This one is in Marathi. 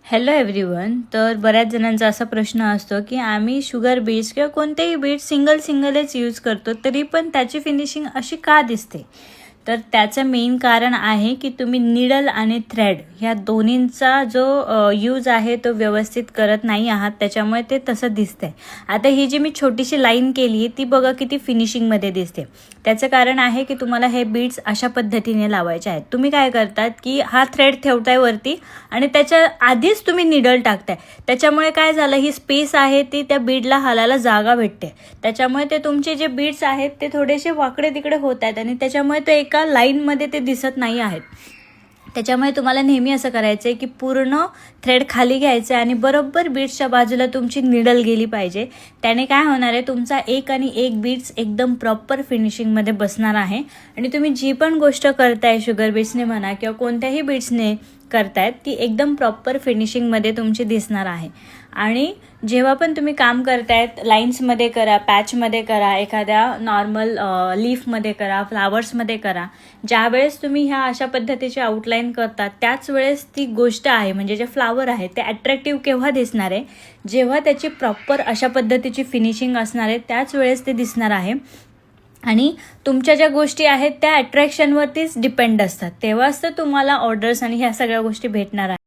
Hello everyone. तर बऱ्याच जणांचा असा प्रश्न असतो की आम्ही शुगर बीट्स किंवा कोणतेही बीट्स सिंगलच यूज करतो, तरी पण त्याची फिनिशिंग अशी का दिसते? तर त्याचं मेन कारण आहे की तुम्ही निडल आणि थ्रेड ह्या दोन्हींचा जो यूज आहे तो व्यवस्थित करत नाही आहात, त्याच्यामुळे ते तसं दिसतंय. आता ही जी मी छोटीशी लाईन केली आहे ती बघा किती फिनिशिंगमध्ये दिसते. त्याचं कारण आहे की तुम्हाला हे बीड्स अशा पद्धतीने लावायचे आहेत. तुम्ही काय करतात की हा थ्रेड ठेवताय वरती आणि त्याच्या आधीच तुम्ही निडल टाकताय. त्याच्यामुळे काय झालं, ही स्पेस आहे ती त्या बीडला हालायला जागा भेटते. त्याच्यामुळे ते तुमचे जे बीड्स आहेत ते थोडेसे वाकडे तिकडे होत आहेत आणि त्याच्यामुळे ते एका लाईनमध्ये ते दिसत नाही आहेत. त्याच्यामुळे तुम्हाला नेहमी असं करायचं आहे की पूर्ण थ्रेड खाली घ्यायचं आहे आणि बरोबर बीड्सच्या बाजूला तुमची निडल गेली पाहिजे. त्याने काय होणार आहे, तुमचा एक आणि एक बीड्स एकदम प्रॉपर फिनिशिंगमध्ये बसणार आहे. आणि तुम्ही जी पण गोष्ट करताय, शुगर बीड्सने म्हणा किंवा कोणत्याही बीड्सने करतायत, ती एकदम प्रॉपर फिनिशिंगमध्ये तुमची दिसणार आहे. आणि जेव्हा पण तुम्ही काम करतायत, लाईन्समध्ये करा, पॅचमध्ये करा, एखाद्या नॉर्मल लीफमध्ये करा, फ्लावर्समध्ये करा, ज्यावेळेस तुम्ही ह्या अशा पद्धतीचे आउटलाईन करतात त्याच वेळेस ती गोष्ट आहे म्हणजे जे फ्लावर आहे ते अट्रॅक्टिव्ह केव्हा दिसणार आहे, जेव्हा त्याची प्रॉपर अशा पद्धतीची फिनिशिंग असणार आहे त्याच वेळेस ते दिसणार आहे. आणि तुमच्या ज्या गोष्टी आहेत त्या अट्रॅक्शनवरतीच डिपेंड असतात, तेव्हाच तर तुम्हाला ऑर्डर्स आणि ह्या सगळ्या गोष्टी भेटणार आहेत.